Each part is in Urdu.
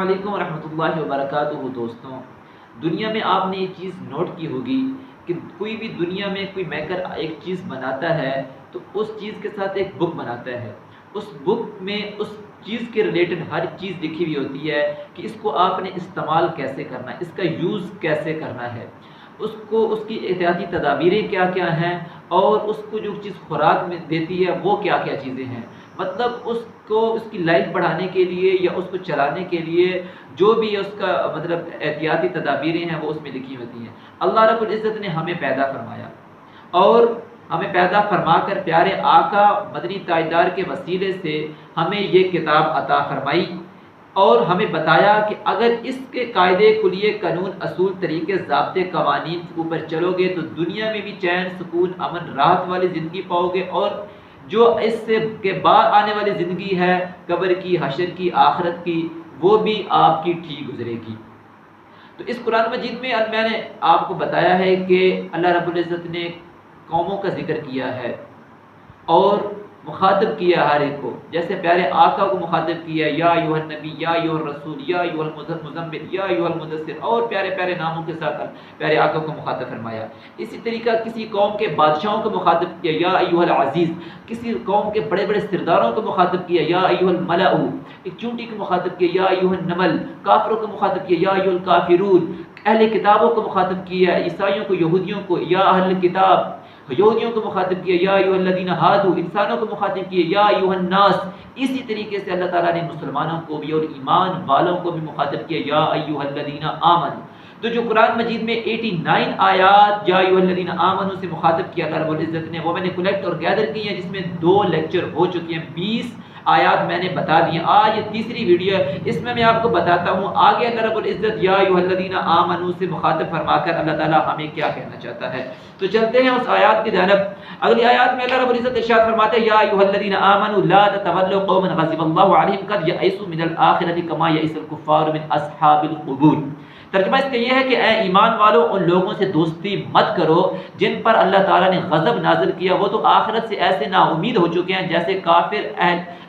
علیکم ورحمۃ اللہ وبرکاتہ دوستوں، دنیا میں آپ نے یہ چیز نوٹ کی ہوگی کہ کوئی بھی دنیا میں کوئی میکر ایک چیز بناتا ہے تو اس چیز کے ساتھ ایک بک بناتا ہے۔ اس بک میں اس چیز کے ریلیٹڈ ہر چیز لکھی ہوئی ہوتی ہے کہ اس کو آپ نے استعمال کیسے کرنا ہے، اس کا یوز کیسے کرنا ہے، اس کی احتیاطی تدابیریں کیا کیا ہیں، اور اس کو جو چیز خوراک میں دیتی ہے وہ کیا کیا چیزیں ہیں۔ مطلب اس کی لائف بڑھانے کے لیے یا اس کو چلانے کے لیے جو بھی اس کا مطلب احتیاطی تدابیریں ہیں وہ اس میں لکھی ہوتی ہیں۔ اللہ رب العزت نے ہمیں پیدا فرمایا اور ہمیں پیدا فرما کر پیارے آقا مدنی تاجدار کے وسیلے سے ہمیں یہ کتاب عطا فرمائی اور ہمیں بتایا کہ اگر اس کے قاعدے کلیے قانون اصول طریقے ضابطے قوانین کے اوپر چلو گے تو دنیا میں بھی چین سکون امن راحت والی زندگی پاؤ گے، اور جو اس سے کے بعد آنے والی زندگی ہے قبر کی، حشر کی، آخرت کی، وہ بھی آپ کی ٹھیک گزرے گی۔ تو اس قرآن مجید میں میں نے آپ کو بتایا ہے کہ اللہ رب العزت نے قوموں کا ذکر کیا ہے اور مخاطب کیا ہر ایک کو، جیسے پیارے آقا کو مخاطب کیا یا ایھا النبی، یا ایھا الرسول، یا ایھا المزمل، یا ایھا المدثر، اور پیارے پیارے ناموں کے ساتھ پیارے آقا کو مخاطب فرمایا۔ اسی طریقہ کسی قوم کے بادشاہوں کو مخاطب کیا یا ایھا العزیز، کسی قوم کے بڑے بڑے سرداروں کو مخاطب کیا یا ایھا الملأ، ایک چونٹی کو مخاطب کیا یا ایھا النمل، کافروں کو مخاطب کیا یا ایھا الکافرون، اہل کتابوں کو مخاطب کیا، عیسائیوں کو، یہودیوں کو یا اہل کتاب، یہودیوں کو مخاطب کیا یا ایھا الذین ھادوا، انسانوں کو مخاطب کیا یا ایھا الناس۔ اسی طریقے سے اللہ تعالیٰ نے مسلمانوں کو بھی اور ایمان والوں کو بھی مخاطب کیا یا ایھا الذین آمنوا۔ تو جو قرآن مجید میں 89 آیات یا ایھا الذین آمنوا سے مخاطب کیا اللہ رب العزت نے، وہ میں نے کلیکٹ اور گیدر کی ہیں، جس میں 2 لیکچر ہو چکے ہیں، 20 آیات میں نے بتا دی ہیں۔ آج یہ تیسری ویڈیو ہے، اس میں آپ کو بتاتا ہوں آگے اللہ رب العزت یا ایھا الذین آمنوا سے مخاطب فرما کر اللہ تعالیٰ ہمیں کیا کہنا چاہتا ہے۔ تو چلتے ہیں اس آیات کی جانب۔ اگلی آیات میں اللہ رب العزت ارشاد فرماتے ہیں یا ایھا الذین آمنوا لا تتولوا قوما غضب اللہ علیہم قد یئسوا من الآخرۃ کما یئس الکفار من اصحاب القبور۔ ترجمہ اس کا یہ ہے کہ اے ایمان والو، ان لوگوں سے دوستی مت کرو جن پر اللہ تعالیٰ نے غضب نازل کیا، وہ تو آخرت سے ایسے نا امید ہو چکے ہیں جیسے کافر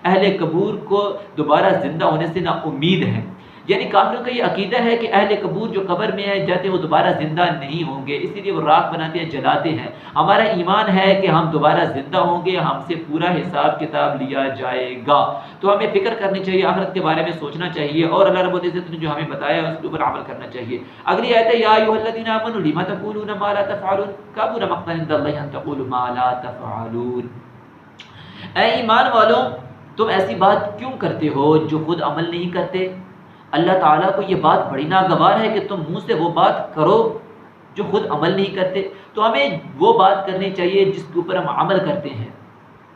اہل قبور کو دوبارہ زندہ ہونے سے نا امید ہیں۔ یعنی کافروں کا یہ عقیدہ ہے کہ اہل قبور جو قبر میں ہیں جاتے وہ دوبارہ زندہ نہیں ہوں گے، اسی لیے وہ راکھ بناتے ہیں، جلاتے ہیں۔ ہمارا ایمان ہے کہ ہم دوبارہ زندہ ہوں گے، ہم سے پورا حساب کتاب لیا جائے گا۔ تو ہمیں فکر کرنی چاہیے، آخرت کے بارے میں سوچنا چاہیے، اور اللہ رب العزت نے جو ہمیں بتایا ہے اس کے اوپر عمل کرنا چاہیے۔ اگلی آیت ہے یا ایھا الذین آمنوا لم تقولون ما لا تفعلون کبر مقتا عند اللہ ان تقولوا ما لا تفعلون۔ اے ایمان والو، تم ایسی بات کیوں کرتے ہو جو خود عمل نہیں کرتے؟ اللہ تعالیٰ کو یہ بات بڑی ناگوار ہے کہ تم منہ سے وہ بات کرو جو خود عمل نہیں کرتے۔ تو ہمیں وہ بات کرنی چاہیے جس کے اوپر ہم عمل کرتے ہیں،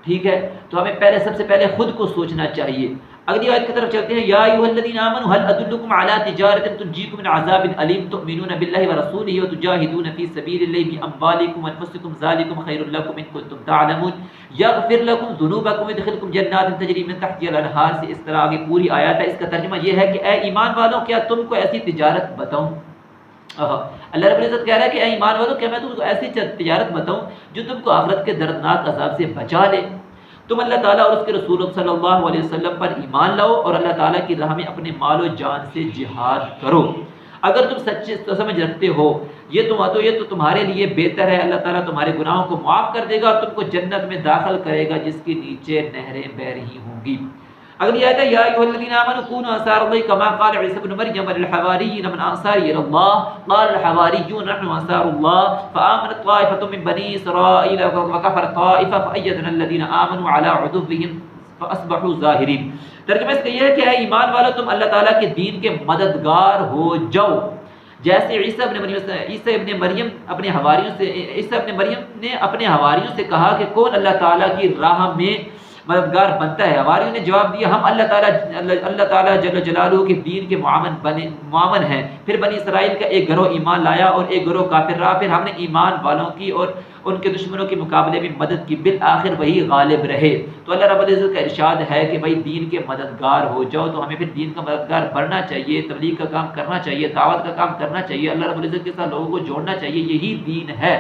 ٹھیک ہے؟ تو ہمیں سب سے پہلے خود کو سوچنا چاہیے۔ اگلی آیت کی طرف چلتے ہیں یا ایھا الذین آمنوا هل ادلکم علی تجارۃ تنجیکم من عذاب علیم تؤمنون باللہ ورسولہ وتجاہدون فی سبیل اللہ باموالکم وانفسکم ذلکم خیر لکم ان کنتم تعلمون یغفر لکم ذنوبکم ویدخلکم جنات تجری من تحتہا الانہار، سے اس طرح آگے پوری آیت ہے۔ اس کا ترجمہ یہ ہے کہ اے ایمان والوں، کیا تم کو ایسی تجارت بتاؤں؟ اللہ رب العزت کہہ رہا ہے کہ اے ایمان والوں، کیا میں تم کو ایسی تجارت بتاؤں جو تم کو آخرت کے دردناک عذاب سے بچا لے؟ تم اللہ تعالیٰ اور اس کے رسول صلی اللہ علیہ وسلم پر ایمان لاؤ اور اللہ تعالیٰ کی راہ میں اپنے مال و جان سے جہاد کرو۔ اگر تم سچے سمجھ رکھتے ہو یہ تو تمہارے لیے بہتر ہے، اللہ تعالیٰ تمہارے گناہوں کو معاف کر دے گا اور تم کو جنت میں داخل کرے گا جس کے نیچے نہریں بہہ رہی ہوں گی۔ اگلی آیت ہے یا ایھا الذین آمنوا کونوا انصار اللہ کما قال عیسی ابن مریم للحواریین من انصاری الی اللہ قال الحواریون نحن انصار اللہ فآمنت طائفة من بنی اسرائیل وکفرت طائفة فأیدنا الذین آمنوا علی عدوهم فاصبحوا ظاہرین۔ ترجمہ اس کا یہ ہے کہ اے ایمان والو، تم اللہ تعالیٰ کے دین کے مددگار ہو جاؤ، جیسے عیسیٰ ابن مریم نے اپنے حواریوں سے کہا کہ کون اللہ تعالیٰ کی راہ میں مددگار بنتا ہے۔ حواریوں نے جواب دیا ہم اللہ تعالیٰ جل جلالہ کے دین کے معاون ہیں۔ پھر بنی اسرائیل کا ایک گروہ ایمان لایا اور ایک گروہ کافر رہا، پھر ہم نے ایمان والوں کی اور ان کے دشمنوں کے مقابلے میں مدد کی، بالآخر وہی غالب رہے۔ تو اللہ رب العزت کا ارشاد ہے کہ بھائی دین کے مددگار ہو جاؤ، تو ہمیں پھر دین کا مددگار بننا چاہیے، تبلیغ کا کام کرنا چاہیے، دعوت کا کام کرنا چاہیے، اللہ رب العزت کے ساتھ لوگوں کو جوڑنا چاہیے، یہی دین ہے۔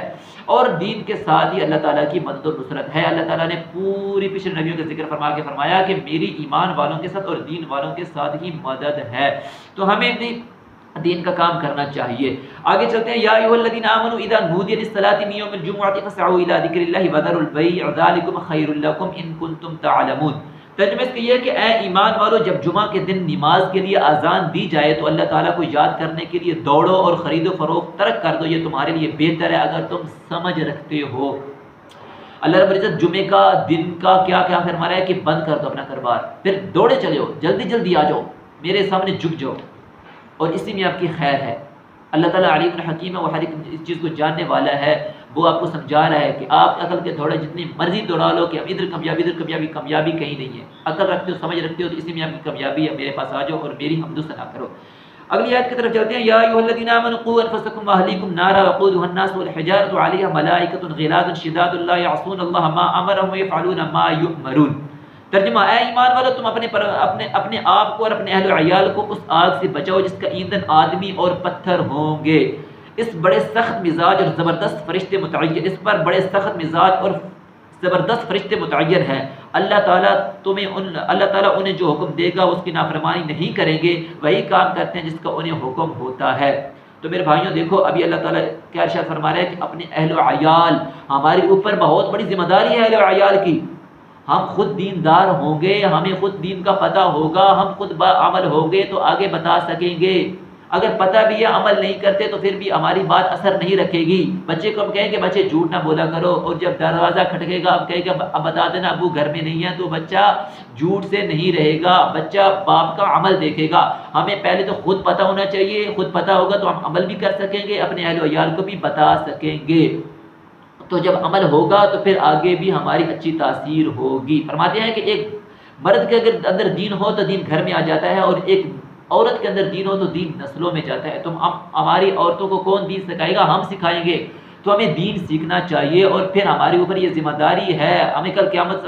اور دین کے ساتھ ہی اللہ تعالیٰ کی مدد و نصرت ہے۔ اللہ تعالیٰ نے پوری پچھلے نبیوں کا ذکر فرما کے فرمایا کہ میری ایمان والوں کے ساتھ اور دین والوں کے ساتھ ہی مدد ہے۔ تو ہمیں بھی دین کا کام کرنا چاہیے۔ آگے چلتے ہیں، یا ایھا الذین آمنوا اذا نودی للصلاۃ من یوم الجمعۃ فاسعوا الی ذکر اللہ وذروا البیع ذلکم خیر لکم ان کنتم تعلمون۔ ترجمہ اس کا یہ ہے کہ اے ایمان والو، جب جمعہ کے دن نماز کے لیے اذان دی جائے تو اللہ تعالیٰ کو یاد کرنے کے لیے دوڑو اور خرید و فروخت ترک کر دو، یہ تمہارے لیے بہتر ہے اگر تم سمجھ رکھتے ہو۔ اللہ رب العزت جمعے کا دن کا کیا کیا فرما رہا ہے کہ بند کر دو اپنا کاروبار، پھر دوڑے چلے ہو، جلدی جلدی آ جاؤ، میرے سامنے جھک جاؤ، اور اسی میں آپ کی خیر ہے۔ اللہ تعالیٰ علیم الحکیم ہے، وہ ہر ایک اس چیز کو جاننے والا ہے۔ وہ آپ کو سمجھا رہا ہے کہ آپ عقل کے دوڑے جتنی مرضی دوڑا لو کہ اب ادھر کامیابی ادھر کامیابی، کامیابی کہیں نہیں ہے۔ عقل رکھتے ہو، سمجھ رکھتے ہو، تو اسی میں آپ کی کامیابی ہے۔ میرے پاس آ جاؤ اور میری حمد و ثنا کرو۔ اگلی آیت کی طرف چلتے ہیں، یا ایھا الذین آمنوا قوا انفسکم واہلیکم نارا وقودها الناس والحجارۃ علیہا ملائکۃ غلاظ شداد لا یعصون اللہ ما امرهم ویفعلون ما یؤمرون۔ ترجمہ، اے ایمان والو، تم اپنے آپ کو اور اپنے اہل و عیال کو اس آگ سے بچاؤ جس کا ایندھن آدمی اور پتھر ہوں گے۔ اس بڑے سخت مزاج اور زبردست فرشتے متعین، اس پر بڑے سخت مزاج اور زبردست فرشتے متعین ہیں۔ اللہ تعالیٰ انہیں جو حکم دے گا اس کی نافرمانی نہیں کریں گے، وہی کام کرتے ہیں جس کا انہیں حکم ہوتا ہے۔ تو میرے بھائیوں دیکھو، ابھی اللہ تعالیٰ کیا ارشاد فرما رہا ہے کہ اپنے اہل و عیال، ہمارے اوپر بہت بڑی ذمہ داری ہے اہل و عیال کی۔ ہم خود دیندار ہوں گے، ہمیں خود دین کا پتہ ہوگا، ہم خود عمل ہوں گے تو آگے بتا سکیں گے۔ اگر پتہ بھی ہے عمل نہیں کرتے تو پھر بھی ہماری بات اثر نہیں رکھے گی۔ بچے کو ہم کہیں کہ بچے جھوٹ نہ بولا کرو، اور جب دروازہ کھٹکے گا اب کہے گا اب بتا دینا ابو گھر میں نہیں ہے، تو بچہ جھوٹ سے نہیں رہے گا، بچہ باپ کا عمل دیکھے گا۔ ہمیں پہلے تو خود پتہ ہونا چاہیے، خود پتہ ہوگا تو ہم عمل بھی کر سکیں گے، اپنے اہل و عیال کو بھی بتا سکیں گے۔ تو جب عمل ہوگا تو پھر آگے بھی ہماری اچھی تاثیر ہوگی۔ فرماتے ہیں کہ ایک مرد کے اندر دین ہو تو دین گھر میں آ جاتا ہے، اور ایک عورت کے اندر دین ہو تو دین نسلوں میں جاتا ہے۔ تو ہماری عورتوں کو کون دین سکھائے گا؟ ہم سکھائیں گے۔ تو ہمیں دین سیکھنا چاہیے، اور پھر ہمارے اوپر یہ ذمہ داری ہے۔ ہمیں کل قیامت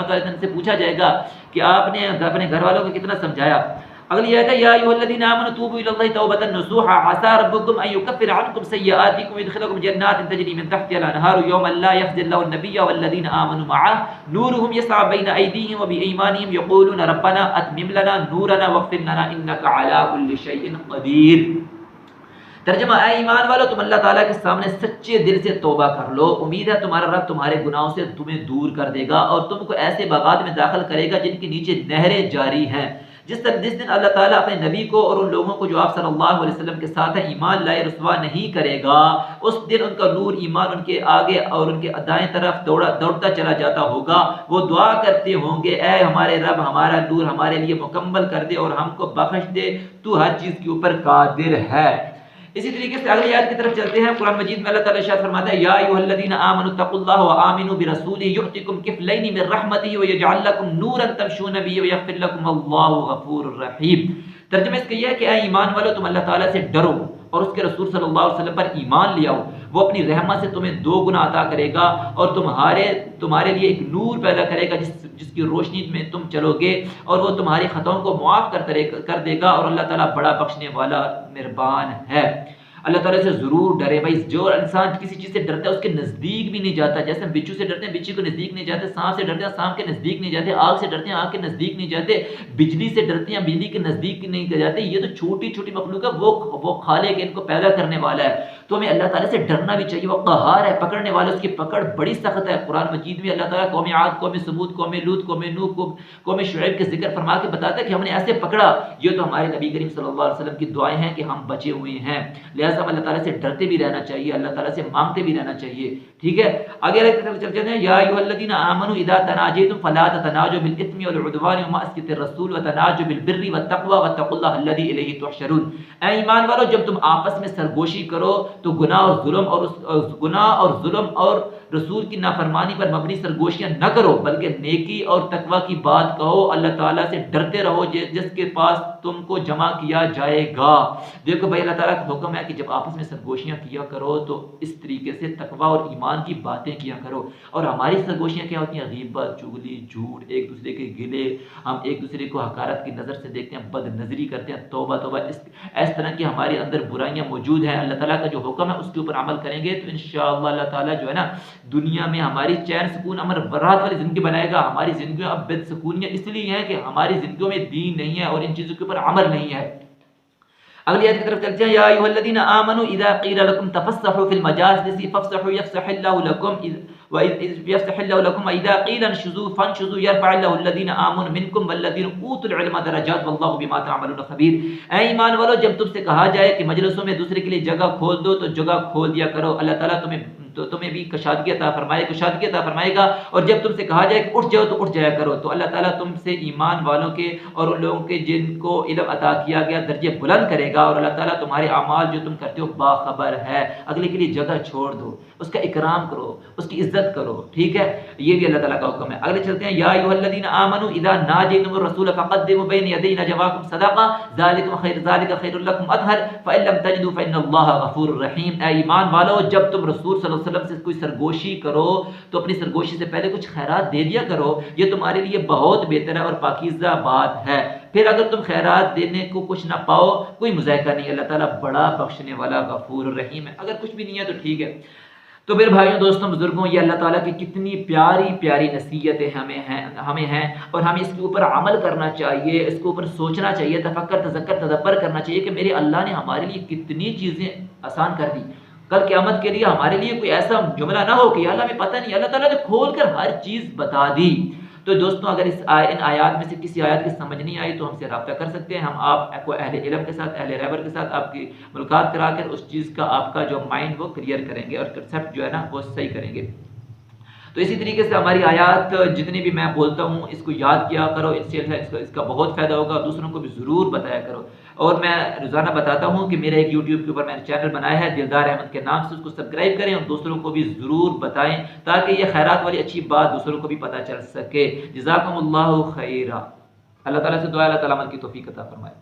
والے دن سے پوچھا جائے گا کہ آپ نے اپنے گھر والوں کو کتنا سمجھایا۔ اگلی آیت ہے، یا ایھا الذین آمنوا توبوا الی اللہ توبۃ نصوحا عسى ربکم ان یکفر عنکم سیئاتکم ویدخلکم جنات تجری من تحتها الانہار یوما لا یخزی اللہ النبی والذین آمنوا معه نورهم یسعى بین ایدیہم وبایمانہم یقولون ربنا اتمم لنا نورنا واغفر لنا انک علی کل شیء قدیر۔ ترجمہ، اے ایمان والو، تم اللہ تعالیٰ کے سامنے سچے دل سے توبہ کر لو، امید ہے تمہارا رب تمہارے گناہوں سے تمہیں دور کر دے گا اور تم کو ایسے باغات میں داخل کرے گا جن کے نیچے نہریں جاری ہیں۔ جس دن اللہ تعالیٰ اپنے نبی کو اور ان لوگوں کو جو آپ صلی اللہ علیہ وسلم کے ساتھ ہیں ایمان لائے رسوا نہیں کرے گا، اس دن ان کا نور ایمان ان کے آگے اور ان کے دائیں طرف دوڑتا چلا جاتا ہوگا۔ وہ دعا کرتے ہوں گے، اے ہمارے رب، ہمارا نور ہمارے لیے مکمل کر دے اور ہم کو بخش دے، تو ہر چیز کے اوپر قادر ہے۔ اسی طریقے سے اگلی آیت کی طرف چلتے ہیں۔ قرآن مجید میں اللہ تعالیٰ ارشاد فرماتا ہے، یا ایھا الذین آمنوا اتقوا اللہ وآمنوا برسولہ یؤتکم کفلین من رحمتہ ویجعل لکم نورا تمشون بہ ویغفر لکم اللہ غفور رحیم۔ ترجمہ اس کا یہ ہے کہ اے ایمان والو، تم اللہ تعالیٰ سے ڈرو اور اس کے رسول صلی اللہ علیہ وسلم پر ایمان لے آؤ، وہ اپنی رحمت سے تمہیں 2 گنا عطا کرے گا اور تمہارے لیے ایک نور پیدا کرے گا جس کی روشنی میں تم چلو گے، اور وہ تمہاری خطاؤں کو معاف کر دے گا، اور اللہ تعالیٰ بڑا بخشنے والا مہربان ہے۔ اللہ تعالیٰ سے ضرور ڈرے بھائی۔ جو انسان کسی چیز سے ڈرتا ہے اس کے نزدیک بھی نہیں جاتا، جیسے ہم بچھو سے ڈرتے ہیں بچھو کے نزدیک نہیں جاتے، سانپ سے ڈرتے ہیں سانپ کے نزدیک نہیں جاتے، آگ سے ڈرتے ہیں آگ کے نزدیک نہیں جاتے، بجلی سے ڈرتے ہیں بجلی کے نزدیک نہیں جاتے۔ یہ تو چھوٹی چھوٹی مخلوق ہے، وہ خالق ہے، ان کو پیدا کرنے والا ہے۔ تو ہمیں اللہ تعالیٰ سے ڈرنا بھی چاہیے۔ وہ قہار ہے، پکڑنے والا، اس کی پکڑ بڑی سخت ہے۔ قرآن مجید میں اللہ تعالیٰ قوم عاد، قوم ثمود، قوم لوط، قوم نوح، قوم شعیب کے ذکر فرما کے بتاتا ہے کہ ہم نے ایسے پکڑا۔ یہ تو ہمارے نبی کریم صلی اللہ علیہ وسلم کی دعائیں ہیں کہ ہم بچے ہوئے ہیں، لہٰذا ہم اللہ تعالیٰ سے ڈرتے بھی رہنا چاہیے، اللہ تعالیٰ سے مانگتے بھی رہنا چاہیے، ٹھیک ہے۔ آگے چلتے ہیں، یا ایھا الذین آمنوا اذا تناجیتم فلا تتناجوا بالاثم والعدوان ومعصیۃ الرسول وتناجوا بالبر والتقوى واتقوا اللہ الذی الیہ تحشرون۔ اے ایمان والو، جب تم آپس میں سرگوشی کرو تو گناہ اور ظلم اور رسول کی نافرمانی پر مبنی سرگوشیاں نہ کرو، بلکہ نیکی اور تقوی کی بات کہو، اللہ تعالیٰ سے ڈرتے رہو جس کے پاس تم کو جمع کیا جائے گا۔ دیکھو بھائی، اللہ تعالیٰ کا حکم ہے کہ جب آپس میں سرگوشیاں کیا کرو تو اس طریقے سے تقوی اور ایمان کی باتیں کیا کرو. اور ہماری سرگوشیاں کیا ہوتی ہیں؟ غیبت، چغلی، جھوٹ، ایک دوسرے کے گلے، ہم ایک دوسرے کو حقارت کی نظر سے دیکھتے ہیں، بد نظری کرتے ہیں. توبہ توبہ، اس طرح کی ہمارے اندر برائیاں موجود ہیں. اللہ تعالیٰ کا جو حکم ہے اس کے اوپر عمل کریں گے تو انشاءاللہ اللہ تعالیٰ جو ہے نا دنیا میں ہماری چین سکون امن راحت والی زندگی بنائے گا. ہماری زندگیوں اب بد سکونیاں اس لیے ہیں کہ ہماری زندگیوں میں دین نہیں ہے اور ان چیزوں کے اوپر عمل نہیں ہے. اگلی آیت کی طرف چلتے ہیں. یا ایھا الذین آمنوا اذا قیل لکم تفسحوا فی المجالس فافسحوا یفسح اللہ لکم وَيَفْتَحِ اللَّهُ لَكُمْ وَإِذَا قِيلَ انشُزُوا فَانشُزُوا يَرْفَعِ اللَّهُ الَّذِينَ آمَنُوا مِنكُمْ وَالَّذِينَ أُوتُوا الْعِلْمَ دَرَجَاتٍ وَاللَّهُ بِمَا تَعْمَلُونَ خَبِيرٌ. اے ایمان والو، جب تم سے کہا جائے کہ مجلسوں میں دوسرے کے لیے جگہ کھول دو تو جگہ کھول دیا کرو. اللہ تعالیٰ تمہیں بھی کشادگی عطا فرمائے گا. اور جب تم سے کہا جائے کہ اٹھ جاؤ تو اٹھ جایا کرو. تو اللہ تعالیٰ تم سے ایمان والوں کے اور ان لوگوں کے جن کو علم عطا کیا گیا درجے بلند کرے گا. اور اللہ تعالیٰ تمہارے اعمال جو تم کرتے ہو باخبر ہے. اگلے کے لیے جگہ چھوڑ دو، اس کا اکرام کرو، اس کی عزت کرو. ٹھیک ہے، یہ بھی اللہ تعالیٰ کا حکم ہے. اگلے چلتے ہیں. یا ایھا الذین آمنوا اذا ناجیتم الرسول فقدموا بین یدی نجواکم صدقہ ذالک خیر لکم اطہر فإن لم تجدوا فإن اللہ غفور رحیم. اے ایمان والو، جب تم رسول صلی اللہ علیہ وسلم سے کوئی سرگوشی کرو تو اپنی سرگوشی سے پہلے کچھ خیرات دے دیا کرو. یہ تمہارے لیے بہت بہتر ہے اور پاکیزہ بات ہے. پھر اگر تم خیرات دینے کو کچھ نہ پاؤ، کوئی مذائقہ نہیں. اللہ تعالیٰ بڑا بخشنے والا غفور رحیم ہے. اگر کچھ بھی نہیں ہے تو ٹھیک ہے. تو میرے بھائیوں، دوستوں، بزرگوں، یہ اللہ تعالیٰ کی کتنی پیاری پیاری نصیحتیں ہمیں ہیں اور ہمیں اس کے اوپر عمل کرنا چاہیے، اس کے اوپر سوچنا چاہیے، تفکر تدبر کرنا چاہیے کہ میرے اللہ نے ہمارے لیے کتنی چیزیں آسان کر دی. کل قیامت کے لیے ہمارے لیے کوئی ایسا جملہ نہ ہو کہ یا اللہ ہمیں پتہ نہیں. اللہ تعالیٰ نے کھول کر ہر چیز بتا دی. تو دوستوں، اگر ان آیات میں سے کسی آیت کی سمجھ نہیں آئی تو ہم سے رابطہ کر سکتے ہیں. ہم آپ کو اہل علم کے ساتھ، اہل رہبر کے ساتھ آپ کی ملاقات کرا کر اس چیز کا آپ کا جو مائنڈ وہ کلیئر کریں گے اور کنسیپٹ جو ہے نا وہ صحیح کریں گے. تو اسی طریقے سے ہماری آیات جتنی بھی میں بولتا ہوں اس کو یاد کیا کرو. اس کا بہت فائدہ ہوگا. دوسروں کو بھی ضرور بتایا کرو. اور میں روزانہ بتاتا ہوں کہ میرا ایک یوٹیوب کے اوپر میں نے چینل بنایا ہے دلدار احمد کے نام سے. اس کو سبسکرائب کریں اور دوسروں کو بھی ضرور بتائیں تاکہ یہ خیرات والی اچھی بات دوسروں کو بھی پتہ چل سکے. جزاکم اللہ خیرا. اللہ تعالیٰ سے دعا ہے اللہ تعالیٰ عمل کی توفیق عطا فرمائے.